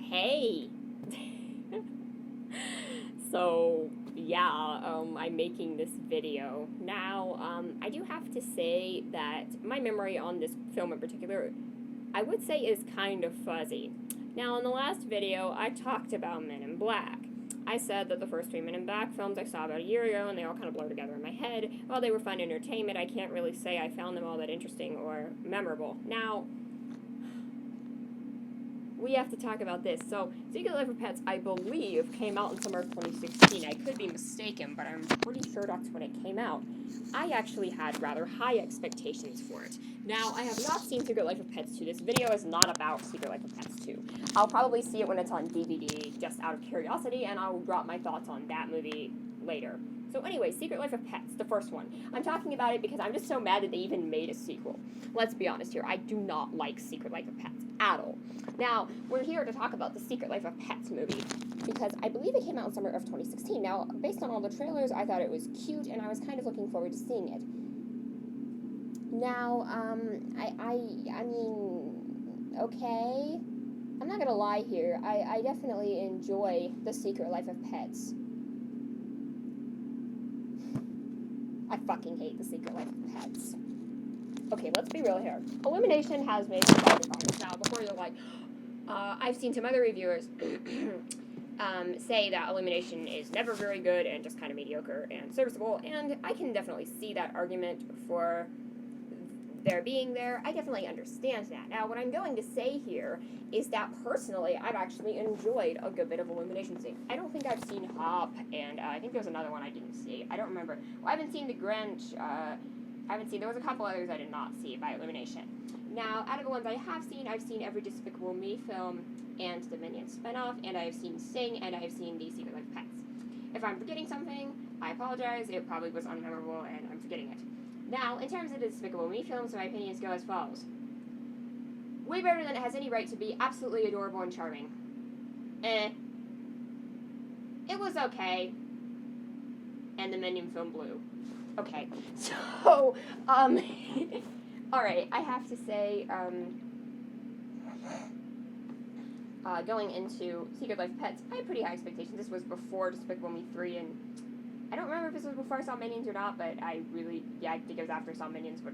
Hey. So, yeah, I'm making this video. Now, I do have to say that my memory on this film in particular, I would say is kind of fuzzy. Now, in the last video, I talked about Men in Black. I said that the first three Men in Black films I saw about a year ago, and they all kind of blur together in my head. While they were fun entertainment, I can't really say I found them all that interesting or memorable. Now, we have to talk about this. So, Secret Life of Pets, I believe, came out in summer of 2016. I could be mistaken, but I'm pretty sure that's when it came out. I actually had rather high expectations for it. Now, I have not seen Secret Life of Pets 2. This video is not about Secret Life of Pets 2. I'll probably see it when it's on DVD, just out of curiosity, and I'll drop my thoughts on that movie later. So anyway, Secret Life of Pets, the first one. I'm talking about it because I'm just so mad that they even made a sequel. Let's be honest here, I do not like Secret Life of Pets at all. Now, we're here to talk about the Secret Life of Pets movie, because I believe it came out in summer of 2016. Now, based on all the trailers, I thought it was cute, and I was kind of looking forward to seeing it. Now, I mean, okay. I'm not gonna lie here, I definitely enjoy the Secret Life of Pets. I fucking hate the Secret Life of Pets. Okay, let's be real here. Illumination has made some other comments. Now, before you're like, I've seen some other reviewers say that Illumination is never very good and just kind of mediocre and serviceable, and I can definitely see that argument for their being there. I definitely understand that. Now, what I'm going to say here is that personally, I've actually enjoyed a good bit of Illumination scene. I don't think I've seen Hop, and I think there's another one I didn't see. I don't remember. Well, I haven't seen The Grinch. There was a couple others I did not see by Illumination. Now, out of the ones I have seen, I've seen every Despicable Me film and the Minions spinoff, and I have seen Sing, and I have seen The Secret Life of Pets. If I'm forgetting something, I apologize. It probably was unmemorable, and I'm forgetting it. Now, in terms of the Despicable Me films, my opinions go as follows. Way better than it has any right to be, absolutely adorable and charming. It was okay. And the Minion film Blue. Okay, so, alright, I have to say, going into Secret Life of Pets, I had pretty high expectations. This was before Despicable Me 3, and I don't remember if this was before I saw Minions or not, but I think it was after I saw Minions, but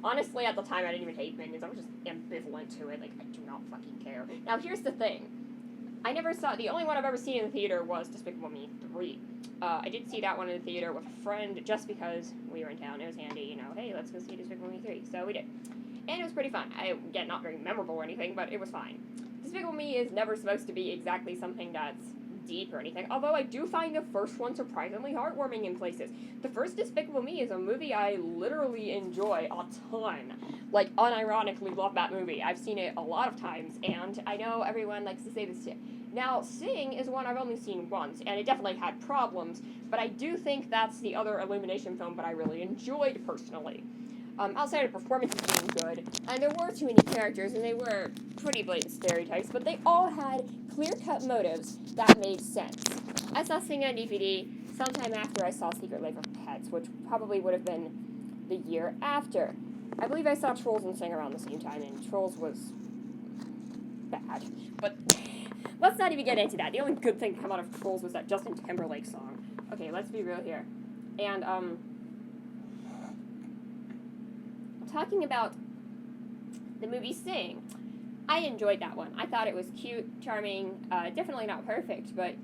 honestly, at the time, I didn't even hate Minions. I was just ambivalent to it, like, I do not fucking care. Now, here's the thing. The only one I've ever seen in the theater was Despicable Me 3. I did see that one in the theater with a friend just because we were in town. It was handy, hey, let's go see Despicable Me 3. So we did. And it was pretty fun. Again, not very memorable or anything, but it was fine. Despicable Me is never supposed to be exactly something that's deep or anything, although I do find the first one surprisingly heartwarming in places. The first Despicable Me is a movie I literally enjoy a ton. Like, unironically love that movie. I've seen it a lot of times, and I know everyone likes to say this shit. Now, Sing is one I've only seen once, and it definitely had problems, but I do think that's the other Illumination film that I really enjoyed personally. Outside of performances being good, and there were too many characters, and they were pretty blatant stereotypes, but they all had clear-cut motives that made sense. I saw Sing on DVD sometime after I saw Secret Life of Pets, which probably would have been the year after. I believe I saw Trolls and Sing around the same time, and Trolls was bad. But let's not even get into that. The only good thing to come out of Trolls was that Justin Timberlake song. Okay, let's be real here. And, talking about the movie Sing, I enjoyed that one. I thought it was cute, charming, definitely not perfect, but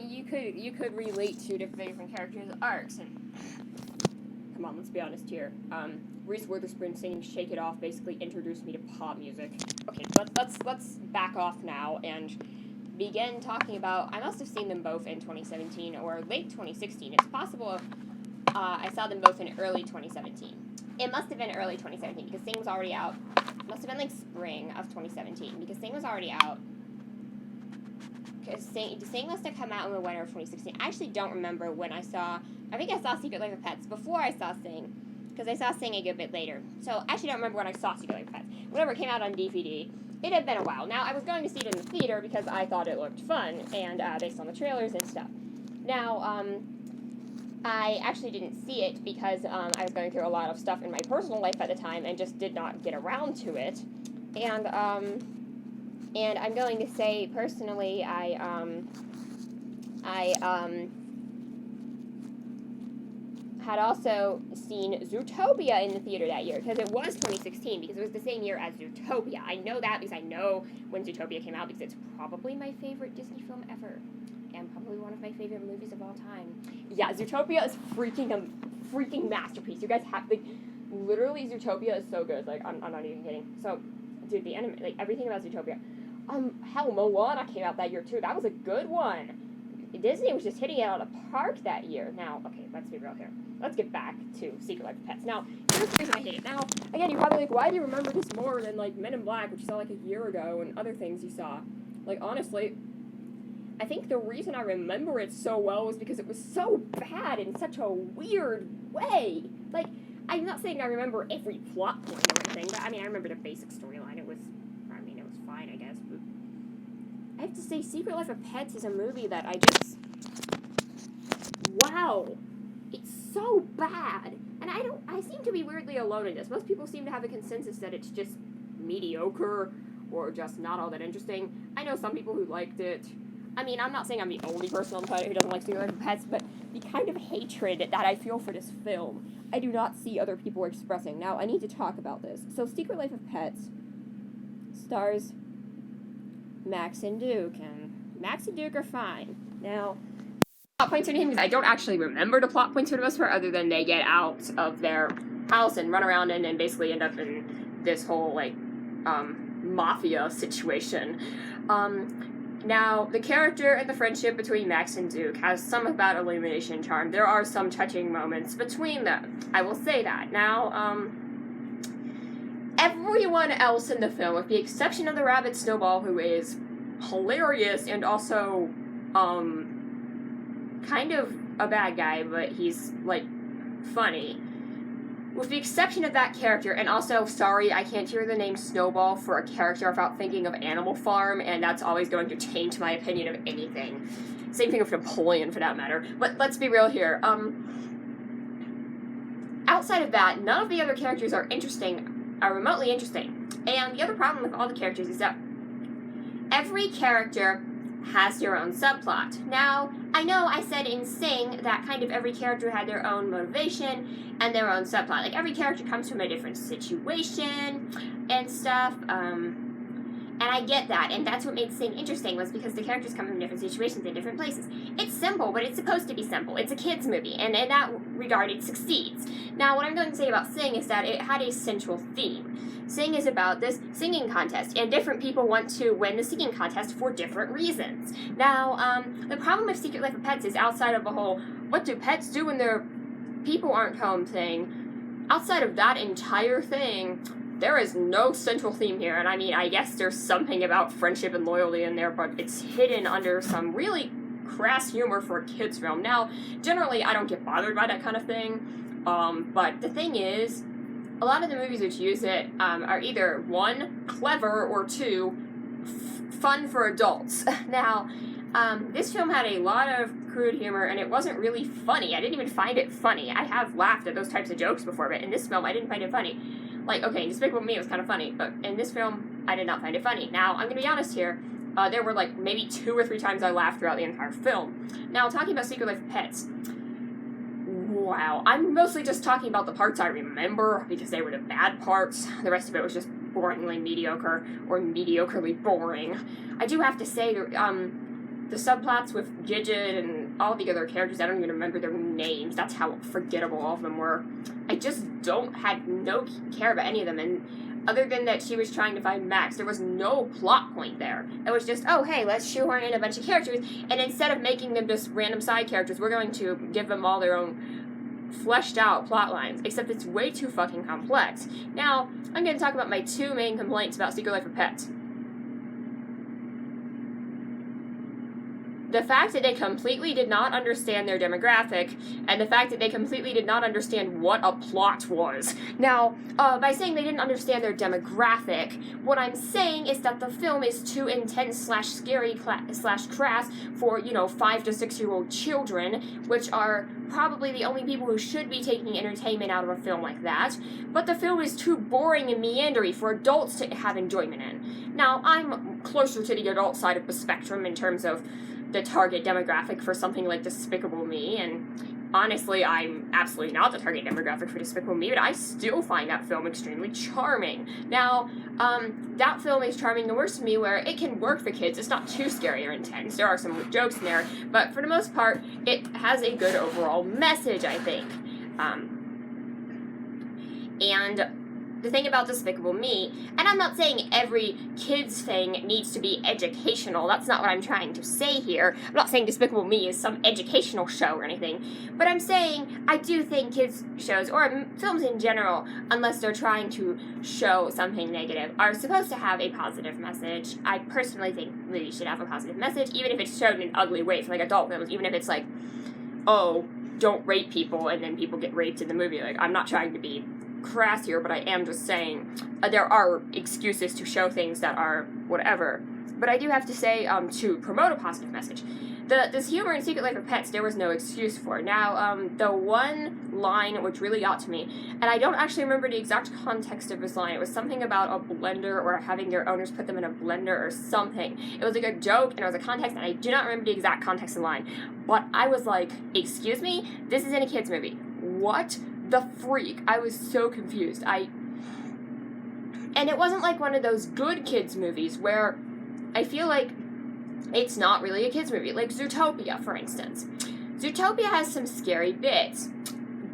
you could relate to different characters' arcs. And come on, let's be honest here. Reese Witherspoon singing "Shake It Off" basically introduced me to pop music. Okay, let's back off now and begin talking about. I must have seen them both in 2017 or late 2016. It's possible I saw them both in early 2017. It must have been early 2017 because Sing was already out. It must have been like spring of 2017 because Sing was already out. Because Sing must have come out in the winter of 2016. I actually don't remember when I think I saw Secret Life of Pets before I saw Sing, because I saw Sing a good bit later. So I actually don't remember when I saw Secret Life of Pets. Whenever it came out on DVD, it had been a while. Now, I was going to see it in the theater because I thought it looked fun, and based on the trailers and stuff. Now, I actually didn't see it because I was going through a lot of stuff in my personal life at the time and just did not get around to it. And And I'm going to say, personally, I had also seen Zootopia in the theater that year, because it was 2016, because it was the same year as Zootopia. I know that because I know when Zootopia came out, because it's probably my favorite Disney film ever, and probably one of my favorite movies of all time. Yeah, Zootopia is freaking masterpiece. You guys have, like, literally Zootopia is so good. Like, I'm not even kidding. So, dude, the anime, like, everything about Zootopia. Hell, Moana came out that year, too. That was a good one. Disney was just hitting it out of the park that year. Now, okay, let's be real here. Let's get back to Secret Life of Pets. Now, here's the reason I hate it. Now, again, you're probably like, why do you remember this more than, like, Men in Black, which you saw, like, a year ago, and other things you saw? Like, honestly, I think the reason I remember it so well was because it was so bad in such a weird way. Like, I'm not saying I remember every plot point or anything, but, I mean, I remember the basic storyline. It was fine, I guess, but I have to say, Secret Life of Pets is a movie that wow, it's so bad. And I seem to be weirdly alone in this. Most people seem to have a consensus that it's just mediocre or just not all that interesting. I know some people who liked it. I mean, I'm not saying I'm the only person on the planet who doesn't like Secret Life of Pets, but the kind of hatred that I feel for this film, I do not see other people expressing. Now, I need to talk about this. So, Secret Life of Pets stars Max and Duke, and Max and Duke are fine. Now, plot points in him, I don't actually remember the plot points for the most part, other than they get out of their house and run around and basically end up in this whole, like, mafia situation. Now, the character and the friendship between Max and Duke has some of that illumination charm. There are some touching moments between them. I will say that. Now, everyone else in the film, with the exception of the rabbit Snowball, who is hilarious and also, kind of a bad guy, but he's, like, funny. With the exception of that character, and also, sorry, I can't hear the name Snowball for a character without thinking of Animal Farm, and that's always going to change my opinion of anything. Same thing with Napoleon, for that matter. But let's be real here. Outside of that, none of the other characters are remotely interesting. And the other problem with all the characters is that every character has their own subplot. Now, I know I said in Sing that kind of every character had their own motivation and their own subplot. Like, every character comes from a different situation and stuff, and I get that, and that's what made Sing interesting, was because the characters come from different situations in different places. It's simple, but it's supposed to be simple. It's a kid's movie, and in that regard, it succeeds. Now, what I'm going to say about Sing is that it had a central theme. Sing is about this singing contest, and different people want to win the singing contest for different reasons. Now, the problem with Secret Life of Pets is, outside of the whole, what do pets do when their people aren't home thing, outside of that entire thing, there is no central theme here. And I mean, I guess there's something about friendship and loyalty in there, but it's hidden under some really crass humor for a kid's film. Now, generally, I don't get bothered by that kind of thing, but the thing is, a lot of the movies which use it are either, one, clever, or two, fun for adults. Now, this film had a lot of crude humor, and it wasn't really funny. I didn't even find it funny. I have laughed at those types of jokes before, but in this film, I didn't find it funny. Like, okay, in Despicable Me, it was kind of funny, but in this film, I did not find it funny. Now, I'm going to be honest here. There were, like, maybe 2 or 3 times I laughed throughout the entire film. Now, talking about Secret Life of Pets, wow, I'm mostly just talking about the parts I remember, because they were the bad parts. The rest of it was just boringly mediocre, or mediocrely boring. I do have to say, the subplots with Gidget and all the other characters, I don't even remember their names. That's how forgettable all of them were. I just had no care about any of them, and other than that she was trying to find Max, there was no plot point there. It was just, oh, hey, let's shoehorn in a bunch of characters, and instead of making them just random side characters, we're going to give them all their own fleshed out plot lines, except it's way too fucking complex. Now, I'm going to talk about my 2 main complaints about Secret Life of Pets. The fact that they completely did not understand their demographic, and the fact that they completely did not understand what a plot was. Now, by saying they didn't understand their demographic, what I'm saying is that the film is too intense / scary / crass for, 5 to 6-year-old children, which are probably the only people who should be taking entertainment out of a film like that. But the film is too boring and meandery for adults to have enjoyment in. Now, I'm closer to the adult side of the spectrum in terms of the target demographic for something like Despicable Me, and honestly, I'm absolutely not the target demographic for Despicable Me, but I still find that film extremely charming. Now, that film is charming the worst to me where it can work for kids. It's not too scary or intense. There are some jokes in there, but for the most part, it has a good overall message, I think. And the thing about Despicable Me, and I'm not saying every kids thing needs to be educational, that's not what I'm trying to say here. I'm not saying Despicable Me is some educational show or anything, but I'm saying I do think kids shows, or films in general, unless they're trying to show something negative, are supposed to have a positive message. I personally think movies should have a positive message, even if it's shown in an ugly way, for like adult films, even if it's like, oh, don't rape people, and then people get raped in the movie. Like, I'm not trying to be crass here, but I am just saying there are excuses to show things that are whatever. But I do have to say, to promote a positive message, this humor in Secret Life of Pets, there was no excuse for. Now, the one line which really got to me, and I don't actually remember the exact context of this line, it was something about a blender or having their owners put them in a blender or something. It was like a joke, and it was a context, and I do not remember the exact context of the line. But I was like, excuse me? This is in a kid's movie. What the freak? I was so confused. And it wasn't like one of those good kids movies where I feel like it's not really a kids movie, like Zootopia, for instance. Zootopia has some scary bits,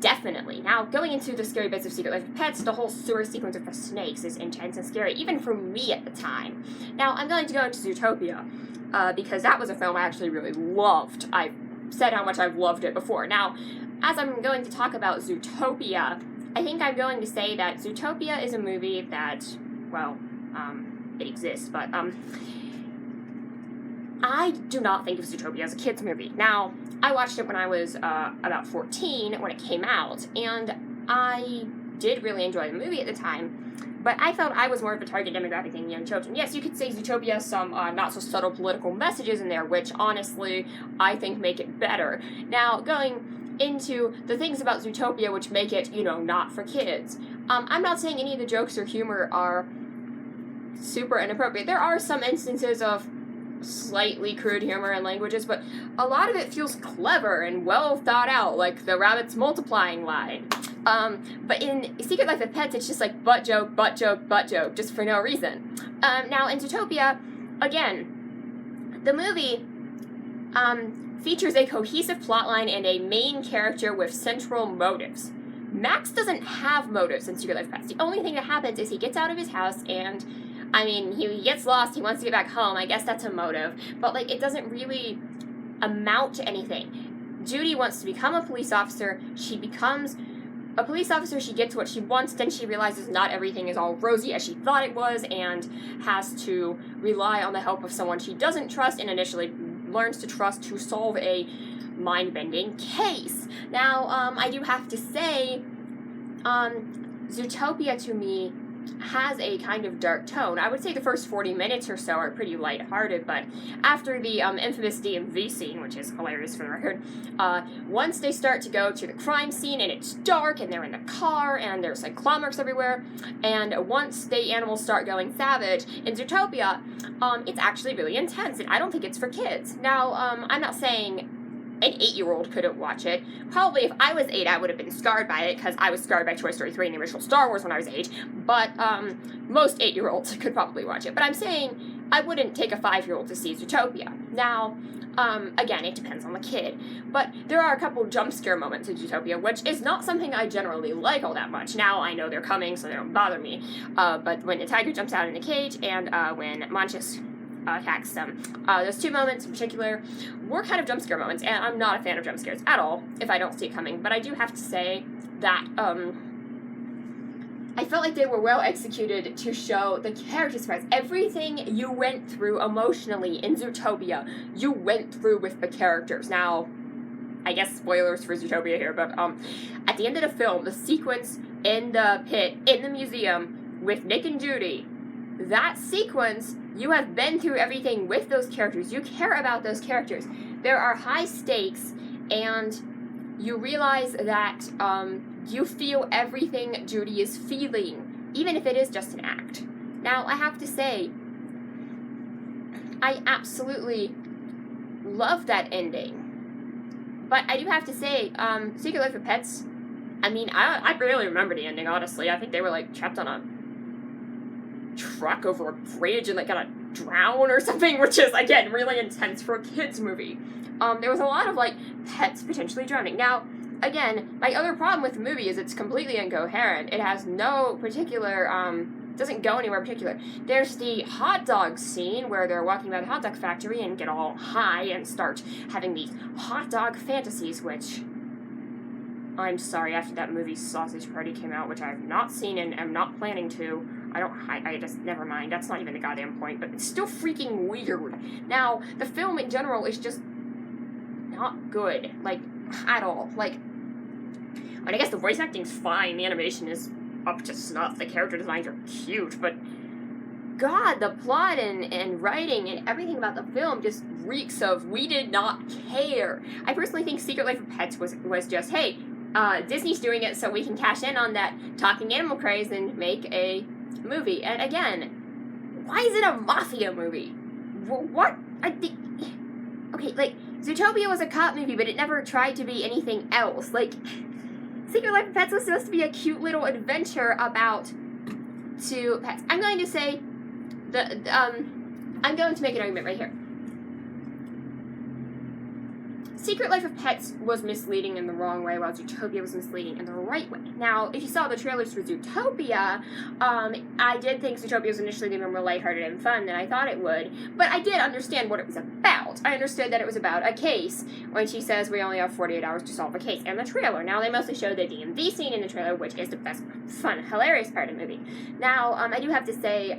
definitely. Now, going into the scary bits of Secret Life of Pets, the whole sewer sequence of the snakes is intense and scary, even for me at the time. Now, I'm going to go into Zootopia, because that was a film I actually really loved. I've said how much I've loved it before. Now, as I'm going to talk about Zootopia, I think I'm going to say that Zootopia is a movie that, well, it exists, but, I do not think of Zootopia as a kid's movie. Now, I watched it when I was about 14 when it came out, and I did really enjoy the movie at the time, but I felt I was more of a target demographic than young children. Yes, you could say Zootopia has some not-so-subtle political messages in there, which, honestly, I think make it better. Now, going into the things about Zootopia which make it, not for kids, I'm not saying any of the jokes or humor are super inappropriate. There are some instances of slightly crude humor and languages, but a lot of it feels clever and well thought out, like the rabbits multiplying line. But in Secret Life of Pets, it's just like butt joke, butt joke, butt joke, just for no reason. Now, in Zootopia, again, the movie features a cohesive plotline and a main character with central motives. Max doesn't have motives in Secret Life of Pets. The only thing that happens is he gets out of his house and, he gets lost, he wants to get back home. I guess that's a motive. But, it doesn't really amount to anything. Judy wants to become a police officer. She becomes a police officer, she gets what she wants, then she realizes not everything is all rosy as she thought it was, and has to rely on the help of someone she doesn't trust, and initially learns to trust to solve a mind-bending case. Now, I do have to say, Zootopia to me has a kind of dark tone. I would say the first 40 minutes or so are pretty lighthearted, but after the infamous DMV scene, which is hilarious for the record, once they start to go to the crime scene and it's dark and they're in the car and there's clockworks everywhere, and once the animals start going savage in Zootopia, it's actually really intense, and I don't think it's for kids. Now, I'm not saying an 8-year-old couldn't watch it. Probably if I was 8, I would have been scarred by it, because I was scarred by Toy Story 3 and the original Star Wars when I was 8, but most 8-year-olds could probably watch it. But I'm saying I wouldn't take a 5-year-old to see Zootopia. Now, again, it depends on the kid, but there are a couple jump scare moments in Zootopia, which is not something I generally like all that much. Now, I know they're coming, so they don't bother me, but when the tiger jumps out in the cage, and when Manchus attacks them. Those two moments in particular were kind of jump scare moments, and I'm not a fan of jump scares at all if I don't see it coming, but I do have to say that I felt like they were well executed to show the character spreads. Everything you went through emotionally in Zootopia, you went through with the characters. Now, I guess spoilers for Zootopia here, but at the end of the film, the sequence in the pit, in the museum, with Nick and Judy, that sequence, you have been through everything with those characters. You care about those characters. There are high stakes, and you realize that you feel everything Judy is feeling, even if it is just an act. Now, I have to say, I absolutely love that ending. But I do have to say, Secret Life of Pets, I mean, I barely remember the ending, honestly. I think they were, like, trapped on a truck over a bridge and, like, got to drown or something, which is, again, really intense for a kid's movie. There was a lot of, like, pets potentially drowning. Now, again, my other problem with the movie is it's completely incoherent. It has no particular, doesn't go anywhere particular. There's the hot dog scene where they're walking by the hot dog factory and get all high and start having these hot dog fantasies, which, I'm sorry, after that movie Sausage Party came out, which I have not seen and am not planning to, I just, never mind, that's not even the goddamn point, but it's still freaking weird. Now, the film in general is just not good, like, at all. Like, I mean, I guess the voice acting's fine, the animation is up to snuff, the character designs are cute, but God, the plot and writing and everything about the film just reeks of, we did not care. I personally think Secret Life of Pets was just, hey, Disney's doing it so we can cash in on that talking animal craze and make a movie. And again, why is it a mafia movie? What? I think... Okay, like, Zootopia was a cop movie, but it never tried to be anything else. Like, Secret Life of Pets was supposed to be a cute little adventure about two pets. I'm going to say, I'm going to make an argument right here. Secret Life of Pets was misleading in the wrong way, while Zootopia was misleading in the right way. Now, if you saw the trailers for Zootopia, I did think Zootopia was initially going to be more lighthearted and fun than I thought it would, but I did understand what it was about. I understood that it was about a case, when she says we only have 48 hours to solve a case, and the trailer. Now, they mostly showed the DMV scene in the trailer, which is the best, fun, hilarious part of the movie. Now, I do have to say,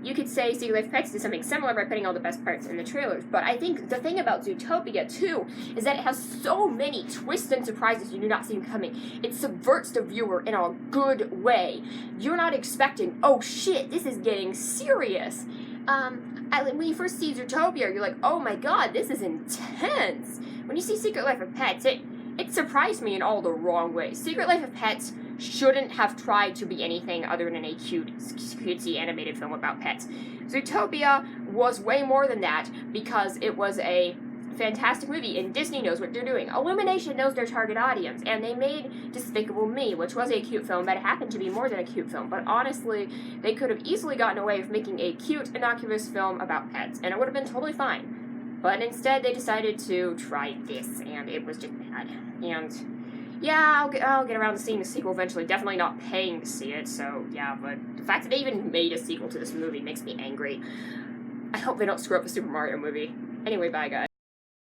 you could say Secret Life of Pets did something similar by putting all the best parts in the trailers, but I think the thing about Zootopia, too, is that it has so many twists and surprises you do not see them coming. It subverts the viewer in a good way. You're not expecting, oh shit, this is getting serious. When you first see Zootopia, you're like, oh my god, this is intense. When you see Secret Life of Pets, it surprised me in all the wrong ways. Secret Life of Pets shouldn't have tried to be anything other than a cutesy animated film about pets. Zootopia was way more than that because it was a fantastic movie, and Disney knows what they're doing. Illumination knows their target audience, and they made Despicable Me, which was a cute film, but it happened to be more than a cute film. But honestly, they could have easily gotten away with making a cute, innocuous film about pets, and it would have been totally fine. But instead, they decided to try this, and it was just bad. And yeah, I'll get around to seeing the sequel eventually. Definitely not paying to see it, so yeah, but the fact that they even made a sequel to this movie makes me angry. I hope they don't screw up the Super Mario movie. Anyway, bye guys.